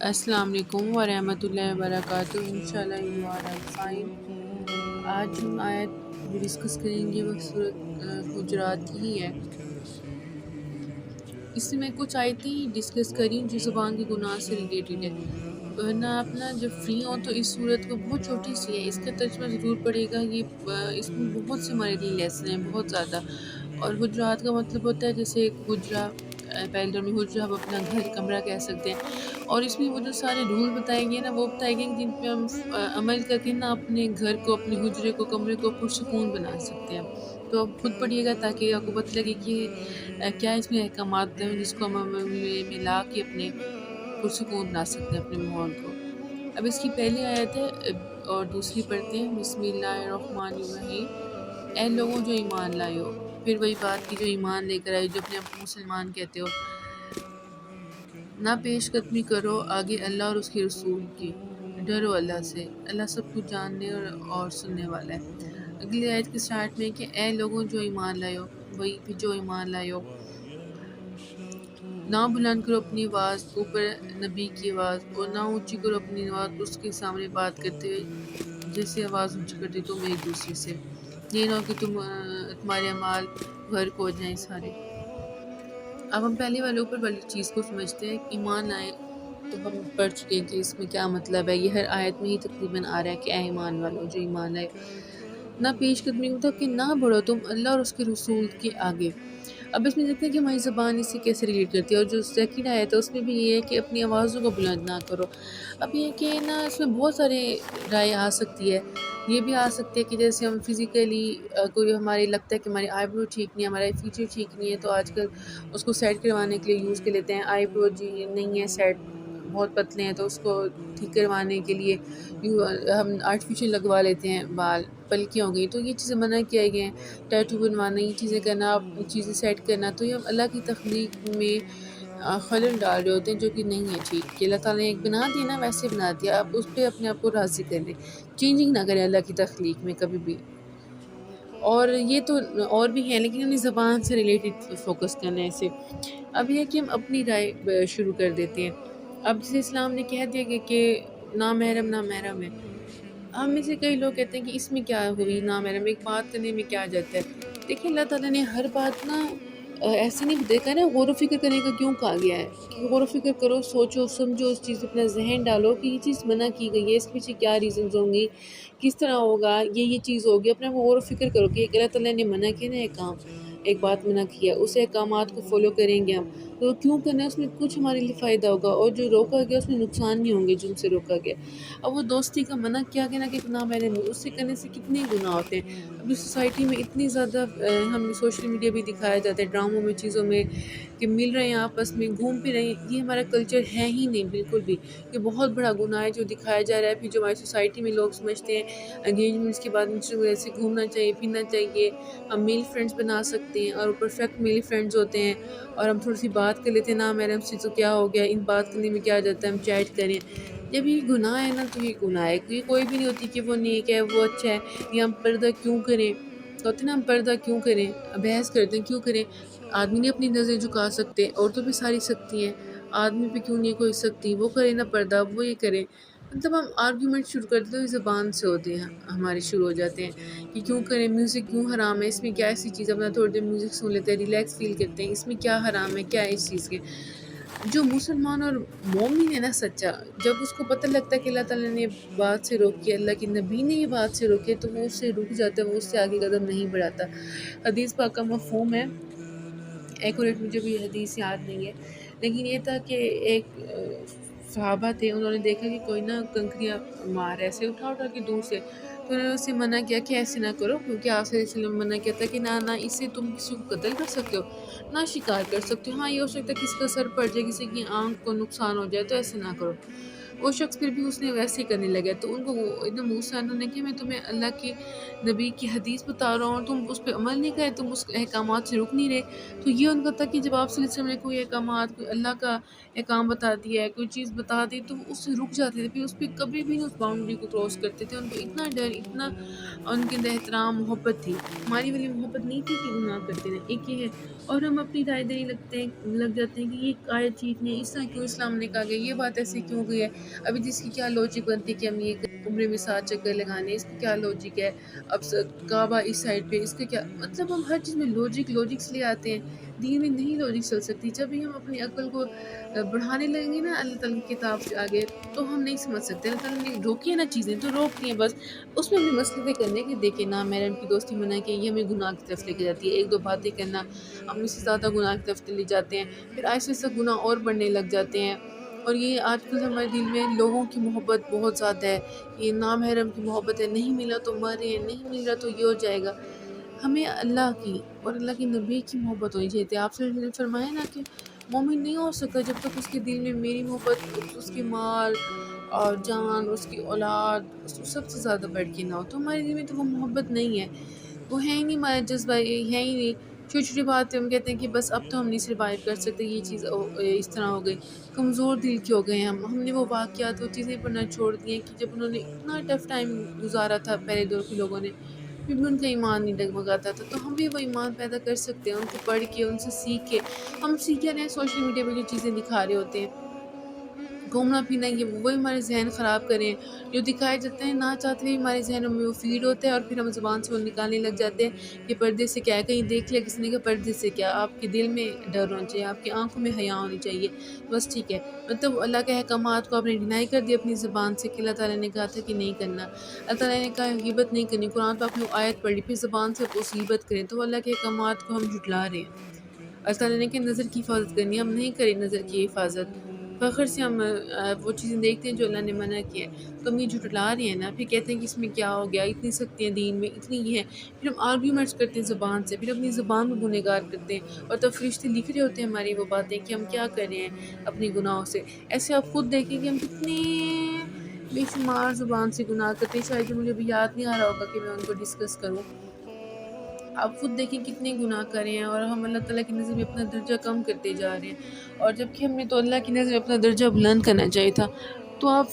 السلام علیکم ورحمۃ اللہ وبرکاتہ۔ انشاءاللہ یو آر آل فائن۔ آج ہم آیت جو ڈسکس کریں گے وہ سورۃ حجرات کی ہی ہے۔ اس سے میں کچھ آیتیں ڈسکس کری جو زبان کے گناہ سے ریلیٹڈ ہے، ورنہ اپنا جب فری ہوں تو اس صورت کو بہت چھوٹی سی ہے، اس کا ترجمہ ضرور پڑے گا۔ یہ اس میں بہت سے ہمارے لیے لیسن ہیں، بہت زیادہ۔ اور حجرات کا مطلب ہوتا ہے جیسے ایک حجرہ، پہلے میں حجرہ ہم اپنا گھر کمرہ کہہ سکتے ہیں، اور اس میں وہ جو سارے رول بتائے گئے نا وہ بتائے گئے جن پہ ہم عمل کر کے نا اپنے گھر کو، اپنے حجرے کو، کمرے کو پرسکون بنا سکتے ہیں۔ تو آپ خود پڑھیے گا تاکہ آپ کو پتہ لگے کہ کیا اس میں احکامات ہیں جس کو ہم ملا کے اپنے پرسکون بنا سکتے ہیں اپنے ماحول کو۔ اب اس کی پہلی آیت ہے اور دوسری پڑھتے ہیں۔ بسم اللہ الرحمن الرحیم۔ اے لوگوں جو ایمان لائے ہو، پھر وہی بات کی جو ایمان لے کر آئے، جو اپنے آپ کو مسلمان کہتے ہو، نہ پیش قدمی کرو آگے اللہ اور اس کے رسول کی، ڈرو اللہ سے، اللہ سب کچھ جاننے اور سننے والا ہے۔ اگلی آیت کے سٹارٹ میں کہ اے لوگوں جو ایمان لائے ہو، وہی پھر جو ایمان لائے ہو، نہ بلند کرو اپنی آواز اوپر نبی کی آواز، اور نہ اونچی کرو اپنی آواز اس کے سامنے بات کرتے ہوئے جیسے آواز اونچی کرتے تم ایک دوسرے سے، یہ نہ ہو کہ تمہارے اعمال غرق ہو جائیں سارے۔ اب ہم پہلے والے اوپر والی چیز کو سمجھتے ہیں۔ ایمان لائیں تو ہم پڑھ چکے ہیں کہ اس میں کیا مطلب ہے، یہ ہر آیت میں ہی تقریباً آ رہا ہے کہ اے ایمان والو جو ایمان لائے، نہ پیش قدمی مطلب کہ نہ بڑھو تم اللہ اور اس کے رسول کے آگے۔ اب اس میں دیکھتے ہیں کہ ہماری زبان اس سے کیسے ریلیٹ کرتی ہے، اور جو سیکنڈ آیت ہے اس میں بھی یہ ہے کہ اپنی آوازوں کو بلند نہ کرو۔ اب یہ کہ نا اس میں بہت سارے رائے آ سکتی ہے، یہ بھی آ سکتی ہے کہ جیسے ہم فزیکلی کوئی ہمارے لگتا ہے کہ ہماری آئی برو ٹھیک نہیں ہے، ہمارا فیچر ٹھیک نہیں ہے، تو آج کل اس کو سیٹ کروانے کے لیے یوز کر لیتے ہیں۔ آئی برو جی نہیں ہے سیٹ، بہت پتلے ہیں، تو اس کو ٹھیک کروانے کے لیے ہم آرٹیفیشل لگوا لیتے ہیں بال، پلکیاں ہو گئی، تو یہ چیزیں منع کیا گئے ہیں۔ ٹیٹو بنوانا، یہ چیزیں کرنا، چیزیں سیٹ کرنا، تو یہ ہم اللہ کی تخلیق میں خلل ڈال رہے ہوتے ہیں جو کہ نہیں ہے ٹھیک، کہ اللہ تعالیٰ نے ایک بنا دیا نا ویسے بنا دیا، آپ اس پہ اپنے آپ کو راضی کر لیں، چینجنگ نہ کریں اللہ کی تخلیق میں کبھی بھی۔ اور یہ تو اور بھی ہیں لیکن ہمیں زبان سے ریلیٹڈ فوکس کرنا ہے اسے۔ اب یہ کہ ہم اپنی رائے شروع کر دیتے ہیں۔ اب جسے اسلام نے کہہ دیا کہ نامحرم نامحرم ہے، ہم میں سے کئی لوگ کہتے ہیں کہ اس میں کیا ہوئی نامحرم، ایک بات کرنے میں کیا جاتا ہے۔ دیکھیں اللہ تعالیٰ نے ہر بات نا ایسے نہیں دیکھا نا، غور و فکر کرنے کا کیوں کہا گیا ہے کہ غور و فکر کرو، سوچو سمجھو، اس چیز پہ اپنا ذہن ڈالو کہ یہ چیز منع کی گئی ہے، اس کے پیچھے کیا ریزنز ہوں گی، کس طرح ہوگا، یہ چیز ہوگی، اپنے آپ کو غور و فکر کرو کہ اللہ تعالیٰ نے منع کیا نا ایک کام، ایک بات منع کیا، اس احکامات کو فالو کریں گے ہم تو کیوں کرنا ہے، اس میں کچھ ہمارے لیے فائدہ ہوگا، اور جو روکا گیا اس میں نقصان نہیں ہوں گے جن سے روکا گیا۔ اب وہ دوستی کا منع کیا گیا نا کہ نامحرم اس سے کرنے سے کتنے گناہ ہوتے ہیں۔ ابھی سوسائٹی میں اتنی زیادہ ہم سوشل میڈیا بھی دکھایا جاتا ہے، ڈراموں میں، چیزوں میں، کہ مل رہے ہیں آپس میں، گھوم پھر رہے ہیں، یہ ہمارا کلچر ہے ہی نہیں بالکل بھی، یہ بہت بڑا گناہ ہے جو دکھایا جا رہا ہے۔ پھر جو ہماری سوسائٹی میں لوگ سمجھتے ہیں انگیجمنٹس کے بعد وجہ سے گھومنا چاہیے، پھرنا چاہیے، ہم میل فرینڈس بنا سکتے ہیں، اور پرفیکٹ میل فرینڈز ہوتے ہیں، اور ہم تھوڑی سی بات کر لیتے ہیں نامحرم سے تو کیا ہو گیا، ان بات کرنے میں کیا جاتا ہے، ہم چیٹ کریں۔ جب یہ گناہ ہے نا تو یہ گناہ ہے، یہ کوئی بھی نہیں ہوتی کہ وہ نیک ہے، وہ اچھا ہے، یا ہم پردہ کیوں کریں، ہوتے نا ہم پردہ کیوں کریں، بحث کرتے ہیں کیوں کریں۔ آدمی نہیں اپنی نظریں جھکا سکتے، عورتوں پہ ساری سکتی ہیں، آدمی پہ کیوں نہیں کوئی سکتی، وہ کرے نا پردہ، وہ یہ کرے، مطلب ہم آرگیومنٹ شروع کرتے ہیں تو زبان سے ہوتے ہیں، ہمارے شروع ہو جاتے ہیں کہ کیوں کریں، میوزک کیوں حرام ہے، اس میں کیا ایسی چیز، اپنا تھوڑی دیر میوزک سن لیتے ہیں، ریلیکس فیل کرتے ہیں، اس میں کیا حرام ہے، کیا ہے اس چیز کے۔ جو مسلمان اور مومن ہے نا سچا، جب اس کو پتہ لگتا ہے کہ اللہ تعالیٰ نے بات سے روکی ہے، اللہ کے نبی نے یہ بات سے روکی ہے، تو وہ اس سے رک جاتا ہے، وہ اس سے آگے قدم نہیں بڑھاتا۔ حدیث پاک کا مفہوم ہے، ایکوریٹ مجھے بھی حدیث یاد نہیں ہے، لیکن یہ تھا کہ ایک صحابہ تھے، انہوں نے دیکھا کہ کوئی نا کنکریاں مار ہے، ایسے اٹھا اٹھا کے دور سے، تو انہوں نے اس سے منع کیا کہ ایسے نہ کرو، کیونکہ آپ صلی اللہ علیہ وسلم نے منع کیا تھا کہ نہ اس سے تم کسی کو قتل کر سکتے ہو، نہ شکار کر سکتے ہو، ہاں یہ ہو سکتا ہے کسی کا سر پڑ جائے، کسی کی آنکھ کو نقصان ہو جائے، تو ایسے نہ کرو۔ وہ شخص پھر بھی اس نے ویسے ہی کرنے لگا، تو ان کو وہ اتنا غصہ آیا، انہوں نے کہا میں تمہیں اللہ کے نبی کی حدیث بتا رہا ہوں، تم اس پہ عمل نہیں کرے، تم اس احکامات سے رک نہیں رہے۔ تو یہ ان کا تھا کہ جب آپ صلی اللہ علیہ وسلم نے کوئی احکامات، کوئی اللہ کا احکام بتا دیا ہے، کوئی چیز بتا دی، تو وہ اس سے رک جاتے تھے، پھر اس پہ کبھی بھی نہیں اس باؤنڈری کو کراس کرتے تھے۔ ان کو اتنا ڈر، اتنا ان کے اندر احترام، محبت تھی، ہماری والی محبت نہیں تھی کہ گناہ کرتے رہے۔ ایک یہ ہے، اور ہم اپنی رائے دینے لگ جاتے ہیں کہ یہ آیت ٹھیک نہیں ہے، اس طرح کیوں اسلام نے کہا گیا، یہ بات ایسے کیوں گئی ہے، ابھی جس کی کیا لوجک بنتی ہے کہ ہم یہ عمرے میں 7 چکر لگانے، اس کی کیا لوجک ہے، اب کعبہ اس سائڈ پہ، اس کا کیا مطلب، ہم ہر چیز میں لوجکس لے آتے ہیں، دین میں نہیں لوجک چل سکتی۔ جب بھی ہم اپنی عقل کو بڑھانے لگیں گے نا اللہ تعالیٰ کی کتاب سے آگے، تو ہم نہیں سمجھ سکتے۔ اللہ تعالیٰ نے روکی ہے نا چیزیں، تو روکتی ہیں بس، اس میں ہمیں مسئلے کرنے کہ دیکھیں نا محرم کی دوستی منع کی، یہ ہمیں گناہ کی طرف لے کے جاتی ہے، ایک دو باتیں کرنا ہم اس سے زیادہ گناہ کی طرف لے جاتے ہیں، پھر آہستہ آہستہ گناہ اور بڑھنے لگ جاتے ہیں۔ اور یہ آج کل ہمارے دل میں لوگوں کی محبت بہت زیادہ ہے، یہ نامحرم کی محبت ہے، نہیں ملا تو مرے، نہیں مل رہا تو یہ ہو جائے گا۔ ہمیں اللہ کی اور اللہ کے نبی کی محبت ہونی چاہیے تھی۔ آپ صلی اللہ علیہ وسلم نے فرمایا نا کہ مومن نہیں ہو سکتا جب تک اس کے دل میں میری محبت، اس کے مال اور جان، اس کی اولاد سب سے زیادہ بڑھ کے نہ ہو، تو ہمارے دل میں تو وہ محبت نہیں ہے، وہ ہے ہی نہیں، ہمارا جذبہ ہے ہی نہیں۔ چھوٹی چھوٹی بات پہ ہم کہتے ہیں کہ بس اب تو ہم نہیں سروائیو کر سکتے، یہ چیز اس طرح ہو گئی، کمزور دل کے ہو گئے ہیں ہم نے وہ واقعات، وہ چیزیں پڑھنا چھوڑ دی ہیں کہ جب انہوں نے اتنا ٹف ٹائم گزارا تھا پہلے دور کے لوگوں نے، پھر بھی ان کا ایمان نہیں ڈگمگاتا تھا، تو ہم بھی وہ ایمان پیدا کر سکتے ہیں ان کو پڑھ کے، ان سے سیکھ کے۔ ہم سیکھ رہے ہیں سوشل میڈیا پہ جو چیزیں دکھا رہے ہوتے ہیں، گھومنا پھرنا، یہ وہی ہمارے ذہن خراب کریں، جو دکھائے جاتے ہیں نہ چاہتے ہوئے ہمارے ذہنوں میں وہ فیڈ ہوتا ہے، اور پھر ہم زبان سے وہ نکالنے لگ جاتے ہیں کہ پردے سے کیا ہے، کہیں دیکھ لیا کسی نے کہ پردے سے کیا، آپ کے دل میں ڈر ہونا چاہیے، آپ کی آنکھوں میں حیا ہونی چاہیے، بس ٹھیک ہے۔ مطلب اللہ کے احکامات کو آپ نے ڈینائی کر دیا اپنی زبان سے کہ اللہ تعالیٰ نے کہا تھا کہ نہیں کرنا، اللہ تعالیٰ نے کہا غیبت نہیں کرنی، قرآن پہ آپ نے آیت پڑھی، پھر زبان سے اس غیبت کریں، تو اللہ کے احکامات کو ہم جھٹلا رہے ہیں۔ اللہ تعالیٰ نے کہ نظر کی حفاظت کرنی ہے، ہم نہیں کریں نظر کی حفاظت، فخر سے ہم وہ چیزیں دیکھتے ہیں جو اللہ نے منع کیا ہے، تو ہم یہ جھٹلا رہے ہیں نا، پھر کہتے ہیں کہ اس میں کیا ہو گیا، اتنی سختی ہیں دین میں، اتنی یہ ہے، پھر ہم آرگیومنٹس کرتے ہیں زبان سے، پھر اپنی زبان کو گنہگار کرتے ہیں، اور تب فرشتے لکھ رہے ہوتے ہیں ہماری وہ باتیں کہ ہم کیا کر رہے ہیں اپنی گناہوں سے۔ ایسے آپ خود دیکھیں کہ ہم کتنے بے شمار زبان سے گناہ کرتے ہیں، شاید مجھے ابھی یاد نہیں آ رہا ہوگا کہ میں ان کو ڈسکس کروں۔ آپ خود دیکھیں کتنے گناہ کرے ہیں، اور ہم اللہ تعالیٰ کی نظر میں اپنا درجہ کم کرتے جا رہے ہیں، اور جبکہ ہمیں تو اللہ کی نظر میں اپنا درجہ بلند کرنا چاہیے تھا۔ تو آپ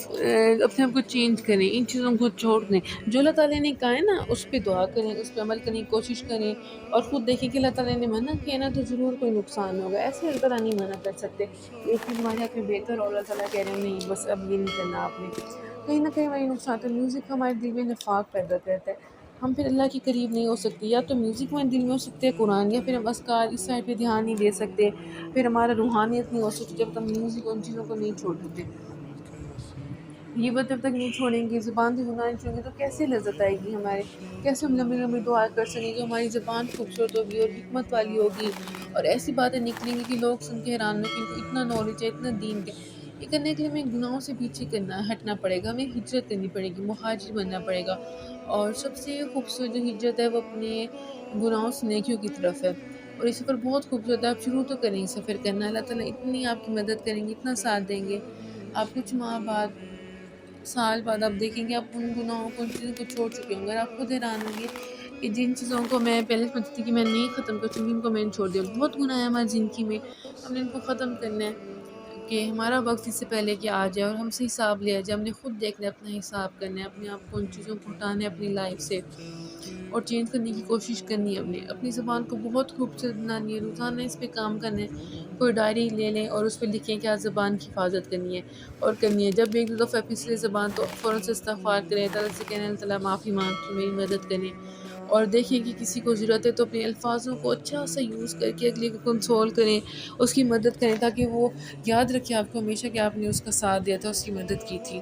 اپنے آپ کو چینج کریں، ان چیزوں کو چھوڑ دیں، جو اللہ تعالیٰ نے کہا ہے نا اس پہ دعا کریں، اس پہ عمل کرنے کی کوشش کریں، اور خود دیکھیں کہ اللہ تعالیٰ نے منع کیا نا تو ضرور کوئی نقصان ہوگا، ایسے اللہ تعالیٰ نہیں منع کر سکتے، ایک چیز ہمارے حق میں بہتر اور اللہ تعالیٰ کہہ رہے ہیں نہیں بس اب یہ نہیں کرنا آپ نے، کہیں نہ کہیں ہماری نقصان تو میوزک ہمارے دل میں نفاق پیدا کرتا ہے، ہم پھر اللہ کے قریب نہیں ہو سکتے، یا تو میوزک ہمارے دل میں ہو سکتے ہیں قرآن، یا پھر ہم اذکار اس سائڈ پہ دھیان نہیں دے سکتے، پھر ہمارا روحانیت نہیں ہو سکتی جب تک ہم میوزک ان چیزوں کو نہیں چھوڑ دیتے۔ یہ بات جب تک نہیں چھوڑیں گے، زبان سے گناہ نہیں چھوڑیں گے، تو کیسے لذت آئے گی ہمارے، کیسے ہم لمبی لمبی دعا کر سکیں گے، ہماری زبان خوبصورت ہوگی اور حکمت والی ہوگی، اور ایسی باتیں نکلیں گی کہ لوگ سن کے حیران ہوں کہ ان کو اتنا نالج ہے، اتنا دین کے۔ یہ کرنے کے لیے ہمیں گناہوں سے پیچھے ہٹنا پڑے گا، ہمیں ہجرت کرنی پڑے گی، مہاجر بننا پڑے گا، اور سب سے خوبصورت جو ہجرت ہے وہ اپنے گناہوں سے نیکیوں کی طرف ہے، اور یہ سفر بہت خوبصورت ہے۔ آپ شروع تو کریں سفر کرنا، اللہ تعالیٰ اتنی آپ کی مدد کریں گے، اتنا ساتھ دیں گے، آپ کچھ ماہ بعد، سال بعد آپ دیکھیں گے آپ ان گناہوں کو، ان چیزوں کو چھوڑ چکے ہوں گے، اور آپ خود حیران ہوں گے کہ جن چیزوں کو میں پہلے سمجھتی تھی کہ میں نہیں ختم کر سکوں گی، ان کو میں نے چھوڑ دیا۔ بہت گناہ ہے ہماری زندگی میں، ہم نے ان کو ختم کرنا ہے کہ ہمارا وقت اس سے پہلے کہ آ جائے اور ہم سے حساب لیا جائے، ہم نے خود دیکھنا ہے، اپنا حساب کرنا ہے، اپنے آپ کو ان چیزوں کو ہٹانا ہے اپنی لائف سے، اور چینج کرنے کی کوشش کرنی ہے، اپنی زبان کو بہت خوبصورت بنانی ہے، روزانہ اس پہ کام کرنا ہے، کوئی ڈائری لے لیں اور اس پہ لکھیں کہ آج زبان کی حفاظت کرنی ہے، اور کرنی ہے، جب ایک دو دفعہ پھسلے زبان تو فوراً سے استغفار کریں، تعالیٰ سے کہنا اللہ تعالیٰ معافی مانگ کے میری مدد کریں، اور دیکھیں کہ کسی کو ضرورت ہے تو اپنے الفاظوں کو اچھا سا یوز کر کے اگلے کو کنسول کریں، اس کی مدد کریں، تاکہ وہ یاد رکھے آپ کو ہمیشہ کہ آپ نے اس کا ساتھ دیا تھا، اس کی مدد کی تھی۔